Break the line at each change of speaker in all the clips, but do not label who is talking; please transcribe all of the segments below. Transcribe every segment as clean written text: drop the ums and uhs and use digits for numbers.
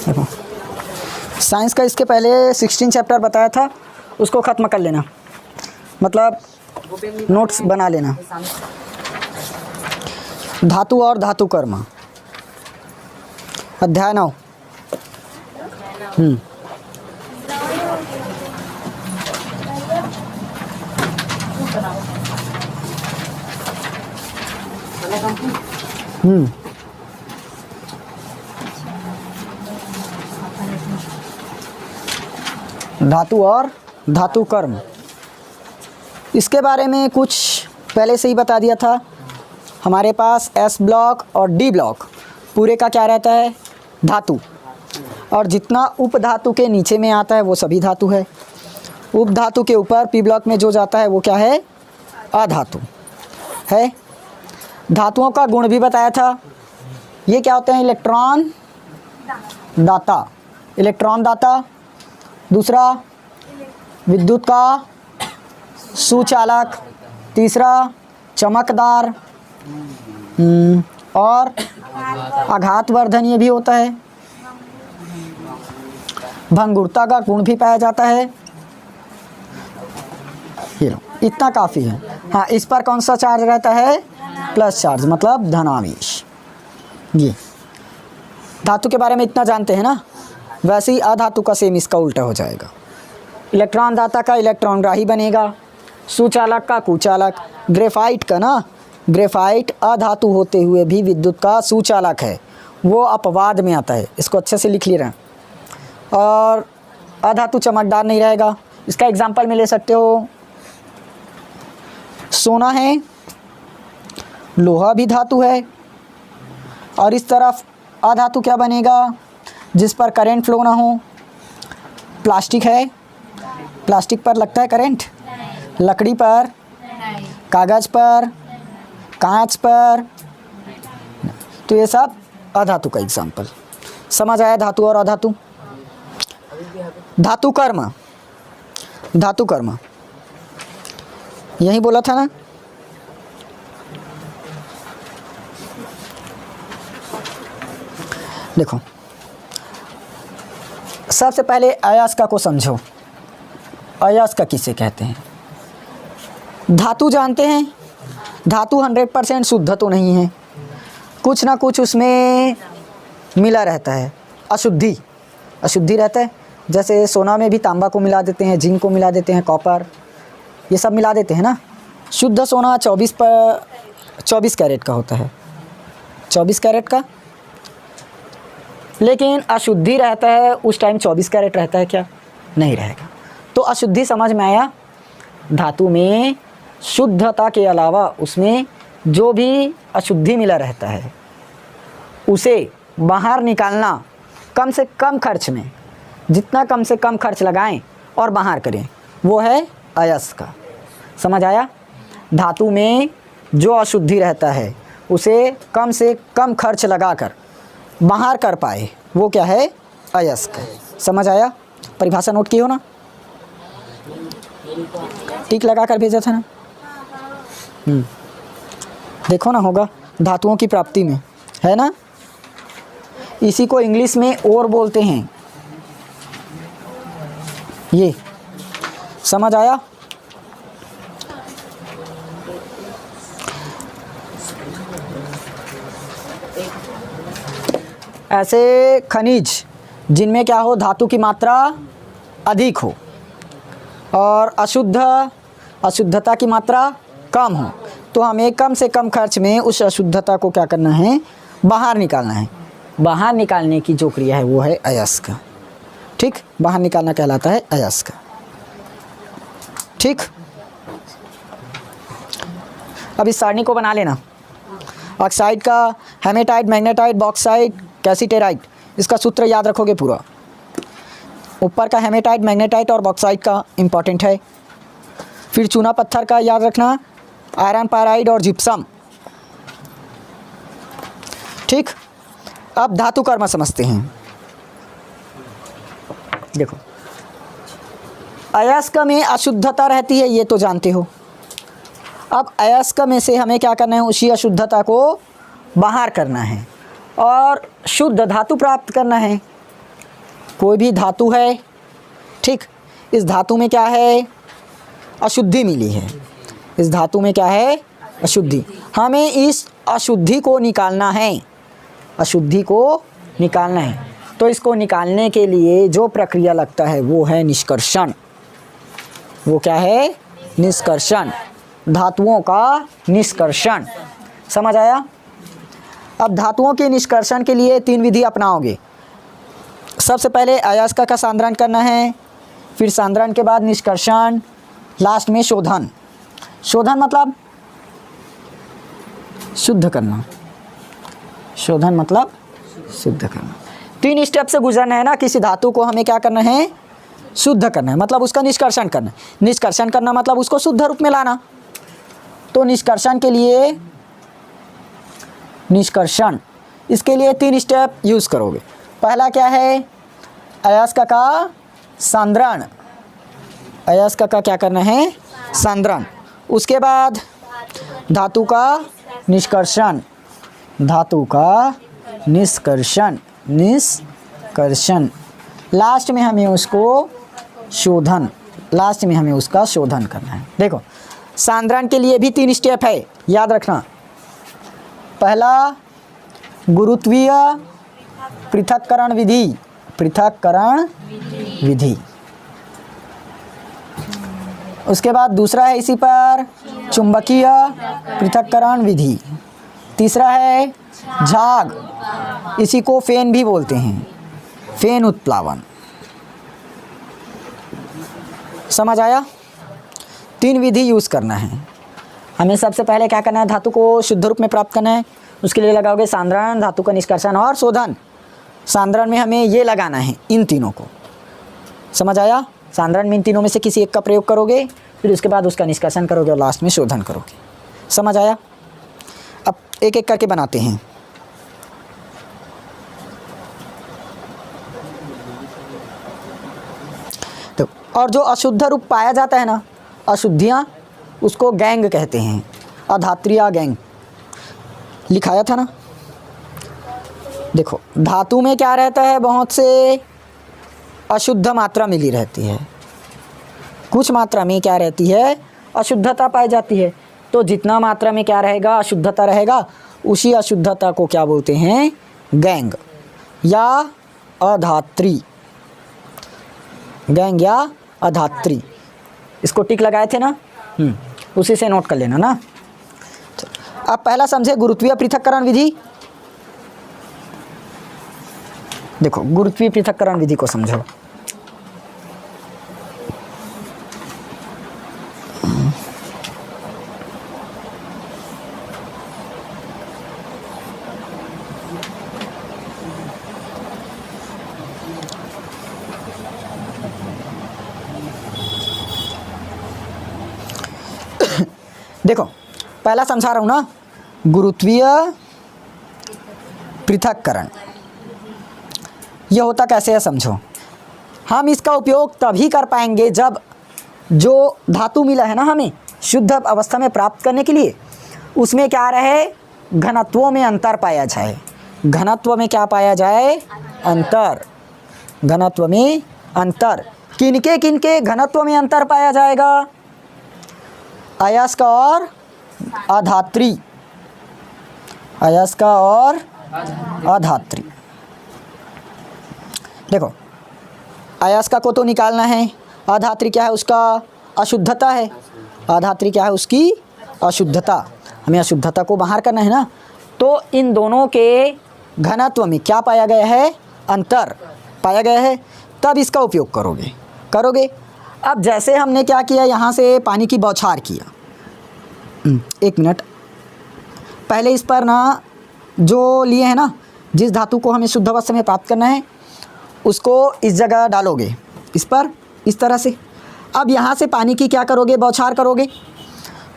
देखो साइंस का इसके पहले 16 चैप्टर बताया था, उसको ख़त्म कर लेना, मतलब नोट्स बना लेना। धातु और धातु कर्म, अध्याय 9। धातु और धातु कर्म, इसके बारे में कुछ पहले से ही बता दिया था। हमारे पास एस ब्लॉक और डी ब्लॉक पूरे का क्या रहता है, धातु, और जितना उप धातु के नीचे में आता है वो सभी धातु है। उप धातु के ऊपर पी ब्लॉक में जो जाता है वो क्या है, अधातु है। धातुओं का गुण भी बताया था। ये क्या होते हैं, इलेक्ट्रॉन दाता, इलेक्ट्रॉन दाता। दूसरा विद्युत का सुचालक। तीसरा चमकदार और आघातवर्धन ये भी होता है। भंगुरता का गुण भी पाया जाता है। ये लो, इतना काफ़ी है। हाँ, इस पर कौन सा चार्ज रहता है, प्लस चार्ज, मतलब धनावेश। ये धातु के बारे में इतना जानते हैं ना। वैसे ही अधातु का सेम इसका उल्टा हो जाएगा। इलेक्ट्रॉन दाता का इलेक्ट्रॉन ग्राही बनेगा, सुचालक का कुचालक। ग्रेफाइट का ना, ग्रेफाइट अधातु होते हुए भी विद्युत का सुचालक है, वो अपवाद में आता है, इसको अच्छे से लिख ले रहे हैं। और अधातु चमकदार नहीं रहेगा। इसका एग्जांपल में ले सकते हो, सोना है, लोहा भी धातु है, और इस तरफ अधातु क्या बनेगा, जिस पर करंट फ्लो ना हो। प्लास्टिक है, प्लास्टिक पर लगता है करंट, लकड़ी पर, कागज़ पर, कांच पर, तो ये सब अधातु का एग्जाम्पल। समझ आया धातु और अधातु। धातु कर्म, धातु कर्म यही बोला था ना। देखो सबसे पहले अयस्क को समझो। अयस्क किसे कहते हैं, धातु जानते हैं। धातु 100% शुद्ध तो नहीं है, कुछ ना कुछ उसमें मिला रहता है, अशुद्धि, अशुद्धि रहता है। जैसे सोना में भी तांबा को मिला देते हैं, जिंक को मिला देते हैं, कॉपर, ये सब मिला देते हैं ना। शुद्ध सोना 24 कैरेट का होता है, 24 कैरेट का। लेकिन अशुद्धि रहता है, उस टाइम 24 कैरेट रहता है क्या, नहीं रहेगा। तो अशुद्धि समझ में आया। धातु में शुद्धता के अलावा उसमें जो भी अशुद्धि मिला रहता है उसे बाहर निकालना कम से कम खर्च में, जितना कम से कम खर्च लगाएं और बाहर करें, वो है अयस्क। समझ आया। धातु में जो अशुद्धि रहता है उसे कम से कम खर्च लगाकर बाहर कर पाए, वो क्या है, अयस्क। समझ आया। परिभाषा नोट की हो ना, टिक लगा कर भेजा था ना। देखो ना, होगा धातुओं की प्राप्ति में, है ना। इसी को इंग्लिश में और बोलते हैं। ये समझ आया। ऐसे खनिज जिनमें क्या हो, धातु की मात्रा अधिक हो और अशुद्धता की मात्रा कम हो, तो हमें कम से कम खर्च में उस अशुद्धता को क्या करना है, बाहर निकालना है। बाहर निकालने की जो क्रिया है वो है अयस्क। ठीक, बाहर निकालना कहलाता है अयस्क। ठीक, अब इस सारणी को बना लेना। ऑक्साइड का हेमेटाइट, मैग्नेटाइट, बॉक्साइट, कैसिटेराइट, इसका सूत्र याद रखोगे पूरा। ऊपर का हेमेटाइट, मैग्नेटाइट और बॉक्साइट का इम्पॉर्टेंट है। फिर चूना पत्थर का याद रखना, आयरन पायराइड और जिप्सम। ठीक, अब धातु कर्म समझते हैं। देखो अयस्क में अशुद्धता रहती है, ये तो जानते हो। अब अयस्क में से हमें क्या करना है, उसी अशुद्धता को बाहर करना है। और शुद्ध धातु प्राप्त करना है। कोई भी धातु है, ठीक, इस धातु में क्या है, अशुद्धि मिली है। इस धातु में क्या है, अशुद्धि। हमें इस अशुद्धि को निकालना है, अशुद्धि को निकालना है। तो इसको निकालने के लिए जो प्रक्रिया लगता है वो है निष्कर्षण। वो क्या है, निष्कर्षण, धातुओं का निष्कर्षण। समझ आया? अब धातुओं के निष्कर्षण के लिए 3 विधि अपनाओगे। सबसे पहले अयस्क का सांद्रण करना है, फिर सांद्रण के बाद निष्कर्षण, लास्ट में शोधन। शोधन मतलब शुद्ध करना, शोधन मतलब शुद्ध करना। 3 स्टेप से गुजरना है ना। किसी धातु को हमें क्या करना है, शुद्ध करना है, मतलब उसका निष्कर्षण करना है। निष्कर्षण करना मतलब उसको शुद्ध रूप में लाना। तो निष्कर्षण के लिए, निष्कर्षण, इसके लिए 3 स्टेप यूज़ करोगे। पहला क्या है, अयस्क का सांद्रण। अयस्क का क्या करना है, सांद्रण। उसके बाद धातु का निष्कर्षण, धातु का निष्कर्षण, निष्कर्षण। लास्ट में हमें उसको शोधन, लास्ट में हमें उसका शोधन करना है। देखो, सांद्रण के लिए भी 3 स्टेप है, याद रखना। पहला गुरुत्वीय पृथक्करण विधि, पृथक्करण विधि। उसके बाद दूसरा है इसी पर चुंबकीय पृथक्करण विधि। तीसरा है झाग, इसी को फेन भी बोलते हैं, फेन उत्प्लावन। समझ आया? 3 विधि यूज़ करना है हमें। सबसे पहले क्या करना है, धातु को शुद्ध रूप में प्राप्त करना है। उसके लिए लगाओगे सांद्रण, धातु का निष्कर्षण और शोधन। सांद्रण में हमें ये लगाना है, इन तीनों को। समझ आया? सांद्रण में इन तीनों में से किसी एक का प्रयोग करोगे, फिर उसके बाद उसका निष्कर्षण करोगे और लास्ट में शोधन करोगे। समझ आया? अब एक एक करके बनाते हैं। तो और जो अशुद्ध रूप पाया जाता है ना, अशुद्धियाँ, उसको गैंग कहते हैं, अधात्रीय गैंग। लिखाया था ना। देखो, धातु में क्या रहता है, बहुत से अशुद्ध मात्रा मिली रहती है, कुछ मात्रा में क्या रहती है, अशुद्धता पाई जाती है। तो जितना मात्रा में क्या रहेगा, अशुद्धता रहेगा, उसी अशुद्धता को क्या बोलते हैं, गैंग या अधात्री। गैंग या अधात्री, इसको टिक लगाए थे ना, उसी से नोट कर लेना ना। अब पहला समझे गुरुत्वीय पृथक्करण विधि। देखो, गुरुत्वीय पृथक्करण विधि को समझो। देखो, पहला समझा रहा हूँ ना, गुरुत्वीय पृथक्करण। यह होता कैसे है समझो। हम इसका उपयोग तभी कर पाएंगे जब जो धातु मिला है ना हमें शुद्ध अवस्था में प्राप्त करने के लिए, उसमें क्या रहे, घनत्वों में अंतर पाया जाए। घनत्व में क्या पाया जाए, अंतर। घनत्व में अंतर। किनके किनके घनत्व में अंतर पाया जाएगा, अयस्क और अधात्री, अयस्क और अधात्री। देखो, अयस्क को तो निकालना है, अधात्री क्या है, उसका अशुद्धता है। अधात्री क्या है, उसकी अशुद्धता। हमें अशुद्धता को बाहर करना है ना। तो इन दोनों के घनत्व में क्या पाया गया है, अंतर पाया गया है, तब इसका उपयोग करोगे। अब जैसे हमने क्या किया, यहाँ से पानी की बौछार किया। 1 मिनट, पहले इस पर ना जो लिए हैं ना, जिस धातु को हमें शुद्ध अवस्था में प्राप्त करना है, उसको इस जगह डालोगे, इस पर, इस तरह से। अब यहाँ से पानी की क्या करोगे, बौछार करोगे।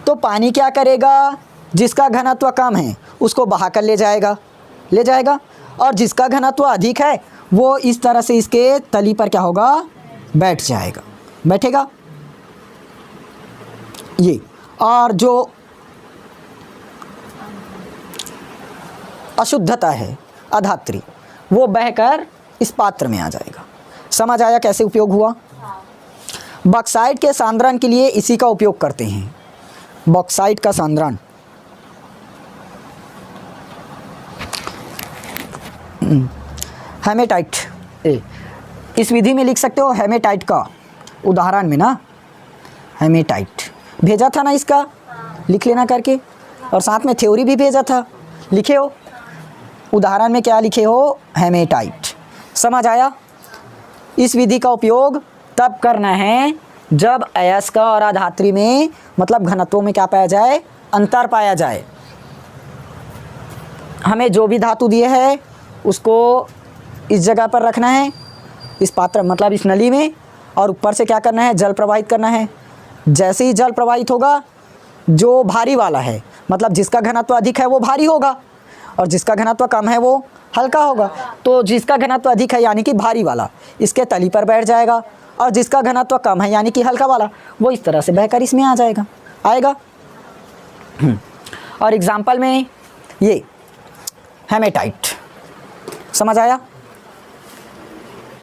तो पानी क्या करेगा, जिसका घनत्व कम है उसको बहा कर ले जाएगा, और जिसका घनत्व अधिक है वो इस तरह से इसके तली पर क्या होगा, बैठेगा ये। और जो अशुद्धता है अधात्री, वो बहकर इस पात्र में आ जाएगा। समझ आया कैसे उपयोग हुआ? बॉक्साइट के सांद्रण के लिए इसी का उपयोग करते हैं। बॉक्साइट का सांद्रण हेमेटाइट, इस विधि में लिख सकते हो हेमेटाइट का उदाहरण में ना, हेमेटाइट भेजा था ना, इसका लिख लेना करके, और साथ में थ्योरी भी भेजा था, लिखे हो उदाहरण में क्या लिखे हो, हेमेटाइट। समझ आया? इस विधि का उपयोग तब करना है जब अयस्क और अधात्री में मतलब घनत्वों में क्या पाया जाए, अंतर पाया जाए। हमें जो भी धातु दिए है उसको इस जगह पर रखना है, इस पात्र मतलब इस नली में, और ऊपर से क्या करना है, जल प्रवाहित करना है। जैसे ही जल प्रवाहित होगा, जो भारी वाला है मतलब जिसका घनत्व अधिक है वो भारी होगा, और जिसका घनत्व कम है वो हल्का होगा। तो जिसका घनत्व अधिक है यानी कि भारी वाला इसके तली पर बैठ जाएगा, और जिसका घनत्व कम है यानी कि हल्का वाला वो इस तरह से बहकर इसमें आ जाएगा, आएगा। और एग्जाम्पल में ये हेमेटाइट, समझ आया?